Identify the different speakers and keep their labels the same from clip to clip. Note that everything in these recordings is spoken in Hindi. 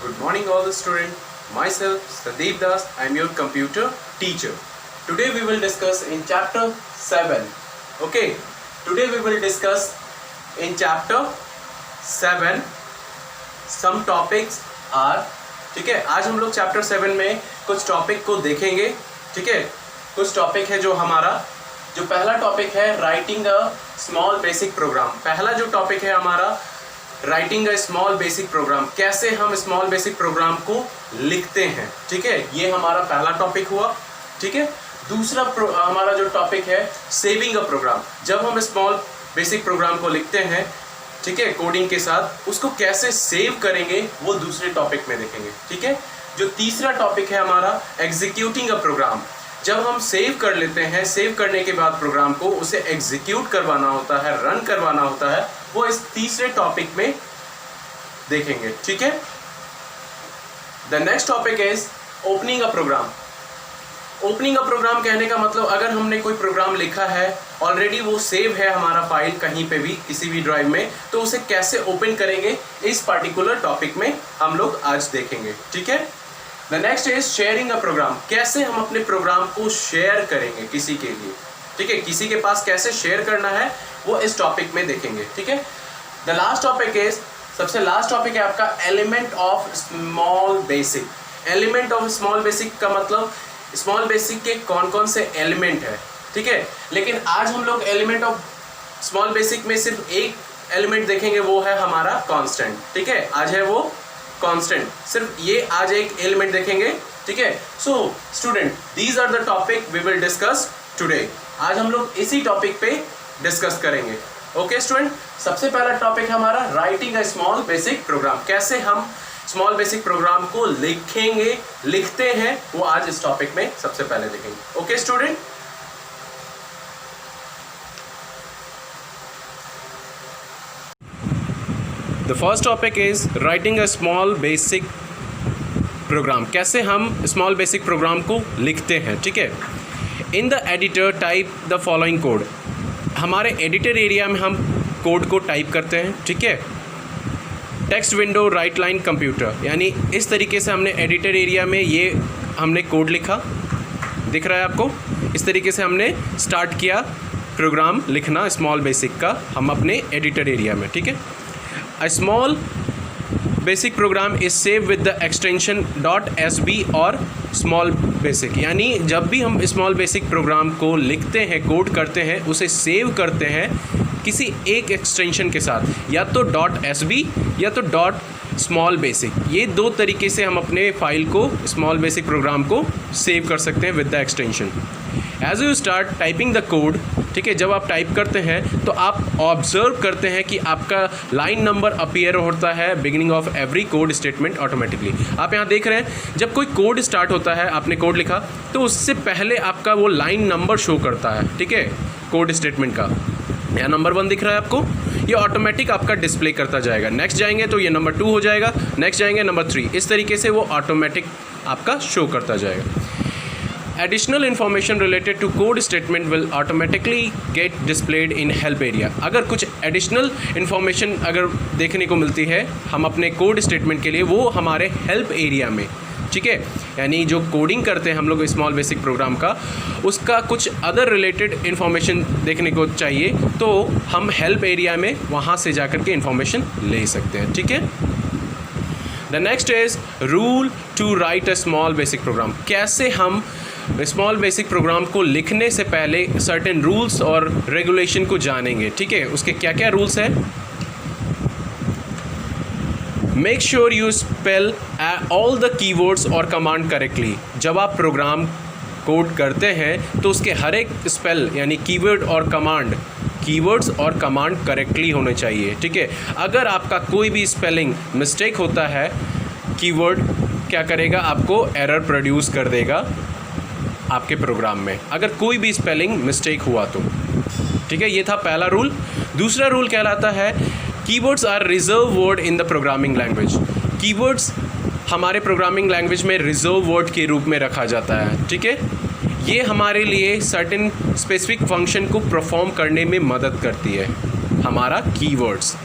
Speaker 1: Good morning all the students. Myself Sandeep Das, I am your computer teacher. Today we will discuss in chapter 7. Okay, today we will discuss in chapter 7 some topics are, ठीक है, आज हम लोग चैप्टर 7 में कुछ टॉपिक को देखेंगे. ठीक है, कुछ टॉपिक है जो हमारा, जो पहला टॉपिक है writing a small basic programme. पहला जो टॉपिक है हमारा writing a small basic program, कैसे हम स्मॉल बेसिक प्रोग्राम को लिखते हैं. ठीक है, ये हमारा पहला टॉपिक हुआ. ठीक है, दूसरा हमारा जो टॉपिक है सेविंग अ प्रोग्राम, जब हम स्मॉल बेसिक प्रोग्राम को लिखते हैं, ठीक है, कोडिंग के साथ, उसको कैसे सेव करेंगे वो दूसरे टॉपिक में देखेंगे. ठीक है, जो तीसरा टॉपिक है हमारा एग्जीक्यूटिंग अ प्रोग्राम, जब हम सेव कर लेते हैं, सेव करने के बाद प्रोग्राम को उसे एग्जीक्यूट करवाना होता है, रन करवाना होता है, वो इस तीसरे टॉपिक में देखेंगे. ठीक है, the next topic is opening a program. Opening a program कहने का मतलब, अगर हमने कोई प्रोग्राम लिखा है ऑलरेडी, वो सेव है हमारा फाइल कहीं पे भी, किसी भी ड्राइव में, तो उसे कैसे ओपन करेंगे इस पार्टिकुलर टॉपिक में हम लोग आज देखेंगे. ठीक है, the next is sharing a program, कैसे हम अपने प्रोग्राम को शेयर करेंगे किसी के लिए. ठीक है, किसी के पास कैसे शेयर करना है वो इस टॉपिक में देखेंगे. ठीक है, द लास्ट टॉपिक इज, सबसे लास्ट टॉपिक है आपका element of small basic. Element of small basic का मतलब स्मॉल बेसिक के कौन कौन से एलिमेंट है. ठीक है, लेकिन आज हम लोग एलिमेंट ऑफ स्मॉल बेसिक में सिर्फ एक एलिमेंट देखेंगे, वो है हमारा कांस्टेंट. ठीक है, आज है वो कांस्टेंट, सिर्फ ये आज एक एलिमेंट देखेंगे. ठीक है, so student, these are the topic we will discuss today. आज हम लोग इसी टॉपिक पे डिस्कस करेंगे. ओके स्टूडेंट, सबसे पहला टॉपिक है हमारा writing a small basic program, कैसे हम स्मॉल बेसिक प्रोग्राम को लिखेंगे, लिखते हैं, वो आज इस टॉपिक में सबसे पहले देखेंगे. Okay student, the first topic is writing a small basic program, कैसे हम स्मॉल बेसिक प्रोग्राम को लिखते हैं. ठीक है, in the editor type the following code, हमारे एडिटर एरिया में हम कोड को टाइप करते हैं. ठीक है, text window right line computer, यानी इस तरीके से हमने एडिटर एरिया में ये हमने कोड लिखा, दिख रहा है आपको. इस तरीके से हमने स्टार्ट किया प्रोग्राम लिखना स्मॉल बेसिक का, हम अपने एडिटर एरिया में. ठीक है, अ small basic programme is save with the extension .sb और स्मॉल बेसिक, यानी जब भी हम स्मॉल बेसिक प्रोग्राम को लिखते हैं, कोड करते हैं, उसे सेव करते हैं किसी एक एक्सटेंशन के साथ, या तो .sb या तो स्मॉल बेसिक. ये दो तरीके से हम अपने फाइल को, स्मॉल बेसिक प्रोग्राम को सेव कर सकते हैं with the extension. As you start typing the code, ठीक है, जब आप टाइप करते हैं तो आप ऑब्जर्व करते हैं कि आपका लाइन नंबर अपीयर होता है beginning of every code statement automatically. आप यहाँ देख रहे हैं, जब कोई कोड स्टार्ट होता है, आपने कोड लिखा, तो उससे पहले आपका वो लाइन नंबर शो करता है. ठीक है, कोड स्टेटमेंट का यहाँ नंबर 1 दिख रहा है आपको, ये ऑटोमेटिक आपका डिस्प्ले करता जाएगा. नेक्स्ट जाएंगे तो ये नंबर 2 हो जाएगा, नेक्स्ट जाएंगे नंबर 3, इस तरीके से वो ऑटोमेटिक आपका शो करता जाएगा. Additional information related to code statement will automatically get displayed in help area. अगर कुछ additional information अगर देखने को मिलती है हम अपने कोड स्टेटमेंट के लिए, वो हमारे हेल्प एरिया में. ठीक है, यानी जो कोडिंग करते हैं हम लोग स्मॉल बेसिक प्रोग्राम का, उसका कुछ अदर रिलेटेड इन्फॉर्मेशन देखने को चाहिए, तो हम हेल्प एरिया में वहाँ से जा कर के इन्फॉर्मेशन ले सकते हैं. ठीक है, the next is rule to write a small basic program, कैसे हम स्मॉल बेसिक प्रोग्राम को लिखने से पहले सर्टेन रूल्स और रेगुलेशन को जानेंगे. ठीक है, उसके क्या क्या रूल्स हैं. Make sure you spell all the keywords और कमांड करेक्टली. जब आप प्रोग्राम कोड करते हैं तो उसके हर एक स्पेल यानी कीवर्ड और कमांड, कीवर्ड्स और कमांड करेक्टली होने चाहिए. ठीक है, अगर आपका कोई भी स्पेलिंग मिस्टेक होता है, कीवर्ड क्या करेगा, आपको एरर प्रोड्यूस कर देगा आपके प्रोग्राम में, अगर कोई भी स्पेलिंग मिस्टेक हुआ तो. ठीक है, ये था पहला रूल. दूसरा रूल कहलाता है keywords are reserve word in the programming language. Keywords हमारे प्रोग्रामिंग लैंग्वेज में रिजर्व वर्ड के रूप में रखा जाता है. ठीक है, ये हमारे लिए सर्टेन स्पेसिफिक फंक्शन को परफॉर्म करने में मदद करती है, हमारा keywords.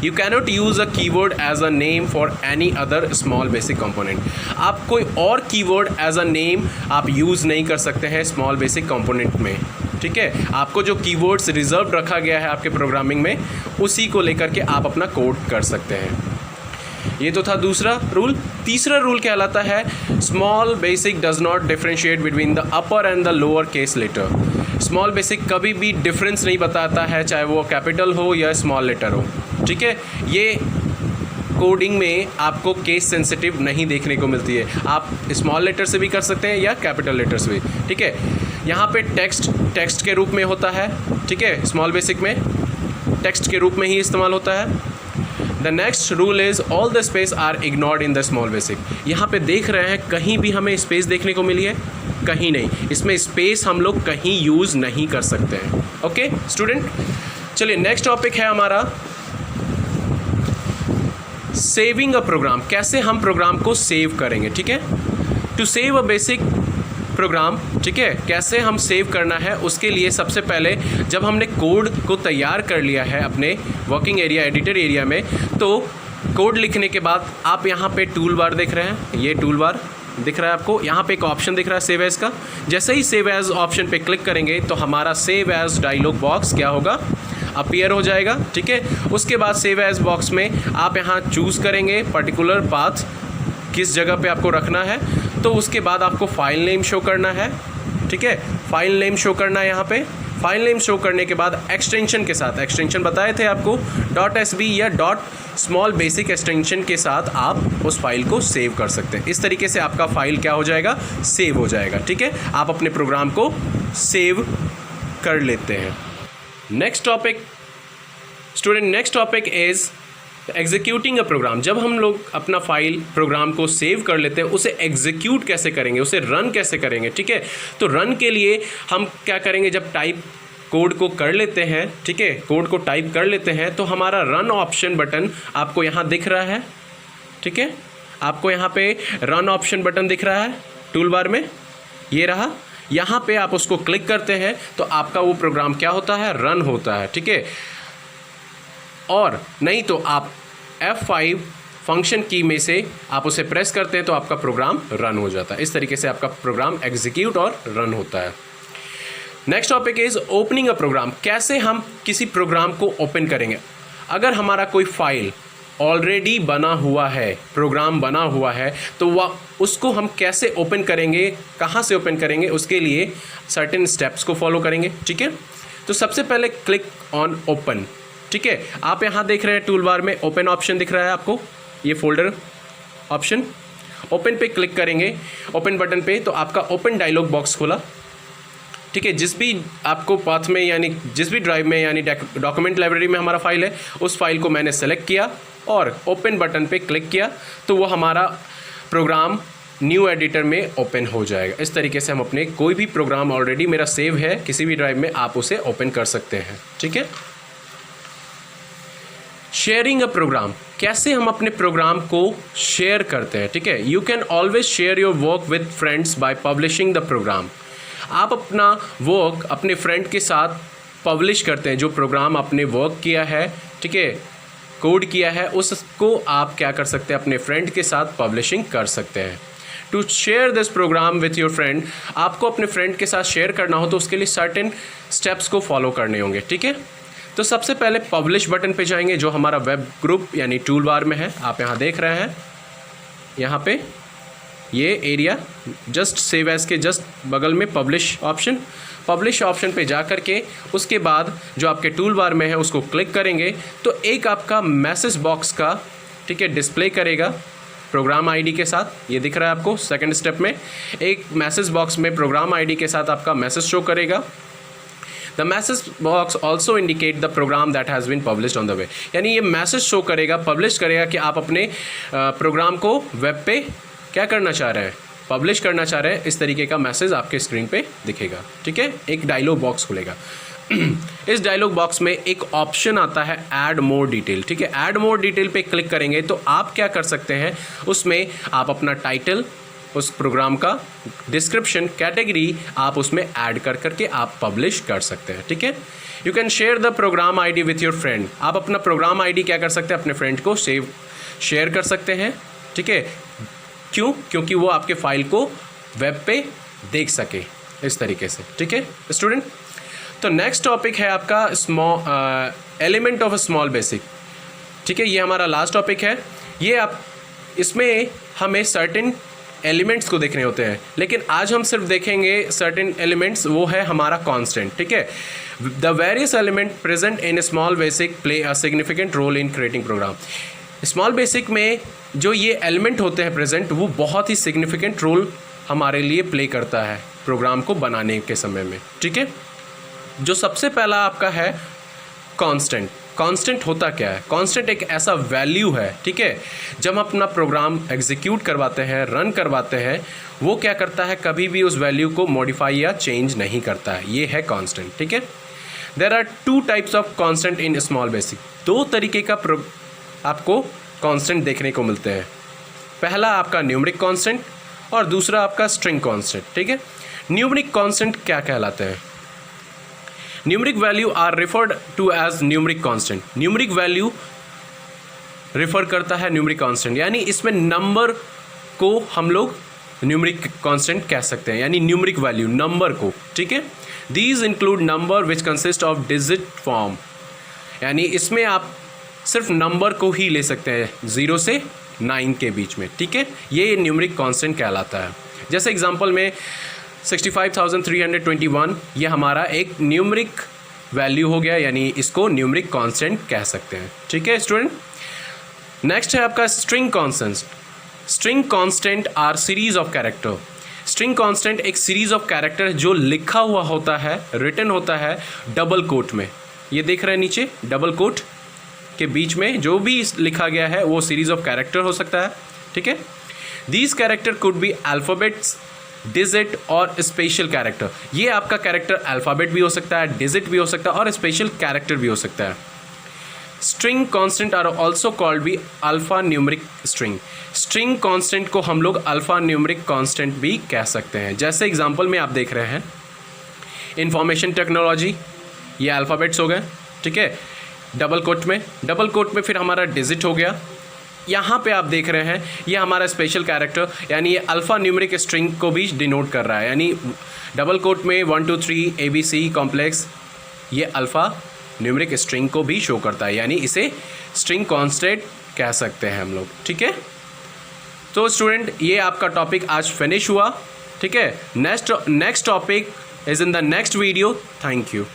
Speaker 1: You cannot use a keyword as a name for any other small basic component. आप कोई और कीवर्ड एज अ नेम आप यूज़ नहीं कर सकते हैं स्मॉल बेसिक कंपोनेंट में, ठीक है। आपको जो कीवर्ड्स रिजर्व रखा गया है आपके प्रोग्रामिंग में, उसी को लेकर के आप अपना कोड कर सकते हैं। ये तो था दूसरा रूल। तीसरा रूल कहलाता है small basic does not differentiate between the upper and the lower case letter. Small basic कभी भी डिफरेंस नहीं बताता है, चाहे वो कैपिटल हो या स्मॉल लेटर हो, ठीक है। ये कोडिंग में आपको केस सेंसिटिव नहीं देखने को मिलती है। आप स्मॉल लेटर से भी कर सकते हैं या कैपिटल लेटर से भी, ठीक है। यहाँ पे टेक्स्ट के रूप में होता है, ठीक है। स्मॉल बेसिक में टेक्स्ट के रूप में ही इस्तेमाल होता है। The next rule is all the space are ignored in the small basic. यहाँ पे देख रहे हैं कहीं भी हमें स्पेस देखने को मिली है, कहीं नहीं। इसमें स्पेस हम लोग कहीं यूज़ नहीं कर सकते हैं। ओके स्टूडेंट, चलिए नेक्स्ट टॉपिक है हमारा सेविंग अ प्रोग्राम। कैसे हम प्रोग्राम को सेव करेंगे, ठीक है। To save a basic program, ठीक है, कैसे हम सेव करना है उसके लिए सबसे पहले जब हमने कोड को तैयार कर लिया है अपने वर्किंग एरिया एडिटर एरिया में, तो कोड लिखने के बाद आप यहाँ पे टूल बार देख रहे हैं, ये टूल बार दिख रहा है आपको। यहाँ पे एक ऑप्शन दिख रहा है सेव एज का। जैसे ही सेव एज ऑप्शन पे क्लिक करेंगे तो हमारा सेव एज डायलॉग बॉक्स क्या होगा, अपीयर हो जाएगा, ठीक है। उसके बाद सेव एज बॉक्स में आप यहाँ चूज़ करेंगे पर्टिकुलर पाथ, किस जगह पे आपको रखना है। तो उसके बाद आपको फाइल नेम शो करना है, ठीक है। फाइल नेम शो करना है यहाँ पे। फाइल नेम शो करने के बाद एक्सटेंशन के साथ, एक्सटेंशन बताए थे आपको .sb या स्मॉल बेसिक एक्सटेंशन के साथ आप उस फाइल को सेव कर सकते हैं। इस तरीके से आपका फाइल क्या हो जाएगा, सेव हो जाएगा, ठीक है। आप अपने प्रोग्राम को सेव कर लेते हैं। Next topic student, next topic is executing a program. जब हम लोग अपना फाइल प्रोग्राम को सेव कर लेते हैं, उसे एग्जीक्यूट कैसे करेंगे, उसे रन कैसे करेंगे, ठीक है। तो रन के लिए हम क्या करेंगे, जब टाइप कोड को कर लेते हैं, ठीक है, कोड को टाइप कर लेते हैं, तो हमारा रन ऑप्शन बटन आपको यहाँ दिख रहा है, ठीक है। आपको यहाँ पे रन ऑप्शन बटन दिख रहा है टूल बार में, ये रहा। यहाँ पे आप उसको क्लिक करते हैं तो आपका वो प्रोग्राम क्या होता है, रन होता है, ठीक है। और नहीं तो आप F5 फंक्शन की में से आप उसे प्रेस करते हैं तो आपका प्रोग्राम रन हो जाता है। इस तरीके से आपका प्रोग्राम एग्जीक्यूट और रन होता है। Next topic is opening a program. कैसे हम किसी प्रोग्राम को ओपन करेंगे। अगर हमारा कोई फाइल ऑलरेडी बना हुआ है, प्रोग्राम बना हुआ है, तो वह उसको हम कैसे ओपन करेंगे, कहाँ से ओपन करेंगे, उसके लिए सर्टेन स्टेप्स को फॉलो करेंगे, ठीक है। तो सबसे पहले क्लिक ऑन ओपन, ठीक है। आप यहाँ देख रहे हैं टूल बार में ओपन ऑप्शन दिख रहा है आपको, ये फोल्डर ऑप्शन। ओपन पे क्लिक करेंगे, ओपन बटन पे, तो आपका ओपन डायलॉग बॉक्स खुला, ठीक है। जिस भी आपको पाथ में यानी जिस भी ड्राइव में यानी डॉक्यूमेंट लाइब्रेरी में हमारा फाइल है, उस फाइल को मैंने सेलेक्ट किया और ओपन बटन पे क्लिक किया, तो वो हमारा प्रोग्राम न्यू एडिटर में ओपन हो जाएगा। इस तरीके से हम अपने कोई भी प्रोग्राम ऑलरेडी मेरा सेव है किसी भी ड्राइव में, आप उसे ओपन कर सकते हैं, ठीक है। Sharing a program. कैसे हम अपने प्रोग्राम को शेयर करते हैं, ठीक है। You can always share your work with friends by publishing the program. आप अपना वर्क अपने फ्रेंड के साथ पब्लिश करते हैं, जो प्रोग्राम आपने वर्क किया है, ठीक है, कोड किया है, उसको आप क्या कर सकते हैं, अपने फ्रेंड के साथ पब्लिशिंग कर सकते हैं। To share this program with your friend, आपको अपने फ्रेंड के साथ शेयर करना हो तो उसके लिए सर्टेन स्टेप्स को फॉलो करने होंगे, ठीक है। तो सबसे पहले पब्लिश बटन पे जाएंगे, जो हमारा वेब ग्रुप यानी टूल बार में है। आप यहाँ देख रहे हैं, यहाँ पे ये एरिया जस्ट सेव एज के जस्ट बगल में पब्लिश ऑप्शन पे जा कर के उसके बाद जो आपके टूल बार में है उसको क्लिक करेंगे तो एक आपका मैसेज बॉक्स का, ठीक है, डिस्प्ले करेगा प्रोग्राम आईडी के साथ। ये दिख रहा है आपको सेकंड स्टेप में, एक मैसेज बॉक्स में प्रोग्राम आईडी के साथ आपका मैसेज शो करेगा। The message box also indicate the program that has been published on the way, यानी ये मैसेज शो करेगा, पब्लिश करेगा कि आप अपने प्रोग्राम को वेब पे क्या करना चाह रहे हैं, पब्लिश करना चाह रहे हैं। इस तरीके का मैसेज आपके स्क्रीन पे दिखेगा, ठीक है। एक डायलॉग बॉक्स खुलेगा। इस डायलॉग बॉक्स में एक ऑप्शन आता है ऐड मोर डिटेल, ठीक है। ऐड मोर डिटेल पे क्लिक करेंगे तो आप क्या कर सकते हैं, उसमें आप अपना टाइटल, उस प्रोग्राम का डिस्क्रिप्शन, कैटेगरी आप उसमें ऐड कर करके आप पब्लिश कर सकते हैं, ठीक है।
Speaker 2: You can share the program ID with your friend. आप अपना प्रोग्राम आईडी क्या कर सकते हैं, अपने फ्रेंड को शेयर कर सकते हैं, ठीक है। क्यों? क्योंकि वो आपके फाइल को वेब पे देख सके इस तरीके से, ठीक है स्टूडेंट। तो नेक्स्ट टॉपिक है आपका element of a small basic, ठीक है। ये हमारा लास्ट टॉपिक है। ये आप इसमें हमें सर्टेन एलिमेंट्स को देखने होते हैं, लेकिन आज हम सिर्फ देखेंगे सर्टेन एलिमेंट्स, वो है हमारा कांस्टेंट, ठीक है। The various element present in small basic play a significant role in creating program. Small basic में जो ये एलिमेंट होते हैं प्रेजेंट, वो बहुत ही सिग्निफिकेंट रोल हमारे लिए प्ले करता है प्रोग्राम को बनाने के समय में, ठीक है। जो सबसे पहला आपका है कांस्टेंट। कांस्टेंट होता क्या है? कांस्टेंट एक ऐसा वैल्यू है, ठीक है, जब हम अपना प्रोग्राम एग्जीक्यूट करवाते हैं, रन करवाते हैं, वो क्या करता है, कभी भी उस वैल्यू को मॉडिफाई या चेंज नहीं करता है। ये है कांस्टेंट, ठीक है। There are 2 types of constant in small basic. 2 तरीके का आपको कांस्टेंट देखने को मिलते हैं। पहला आपका न्यूमेरिक कांस्टेंट और दूसरा आपका स्ट्रिंग कांस्टेंट, ठीक है। न्यूमेरिक कांस्टेंट क्या कहलाते हैं? Numeric value are referred to as numeric constant. Numeric value refer करता है न्यूमेरिक कांस्टेंट, यानी इसमें नंबर को हम लोग न्यूमेरिक कांस्टेंट कह सकते हैं, यानी न्यूमेरिक वैल्यू नंबर को, ठीक है। These include number which consist of digit form, यानी इसमें आप सिर्फ नंबर को ही ले सकते हैं 0 से 9 के बीच में, ठीक है। ये न्यूमेरिक कांस्टेंट कहलाता है। जैसे एग्जांपल में 65,321 ये हमारा एक न्यूमेरिक वैल्यू हो गया, यानी इसको न्यूमेरिक कांस्टेंट कह सकते हैं, ठीक है स्टूडेंट। नेक्स्ट है आपका string constant. String constant R series of character. String constant एक सीरीज ऑफ कैरेक्टर जो लिखा हुआ होता है, रिटन होता है डबल कोट में। ये देख रहे हैं नीचे, डबल कोट के बीच में जो भी लिखा गया है वो सीरीज ऑफ कैरेक्टर हो सकता है, ठीक है। These character could be alphabets, digit और स्पेशल कैरेक्टर। ये आपका कैरेक्टर अल्फ़ाबेट भी हो सकता है, डिजिट भी हो सकता है और स्पेशल कैरेक्टर भी हो सकता है। String constant are also called भी alphanumeric string. String constant को हम लोग अल्फ़ा न्यूमेरिक कांस्टेंट भी कह सकते हैं। जैसे एग्जांपल में आप देख रहे हैं इंफॉर्मेशन टेक्नोलॉजी, ये अल्फ़ाबेट्स हो गए, ठीक है। डबल कोट में फिर हमारा डिजिट हो गया। यहाँ पे आप देख रहे हैं ये हमारा स्पेशल कैरेक्टर, यानी ये अल्फ़ा न्यूमेरिक स्ट्रिंग को भी डिनोट कर रहा है, यानी डबल कोट में 1 2 3 ABC कॉम्प्लेक्स, ये अल्फ़ा न्यूमेरिक स्ट्रिंग को भी शो करता है, यानी इसे स्ट्रिंग कांस्टेंट कह सकते हैं हम लोग, ठीक है। तो स्टूडेंट ये आपका टॉपिक आज फिनिश हुआ, ठीक है। Next topic is in the next video. Thank you.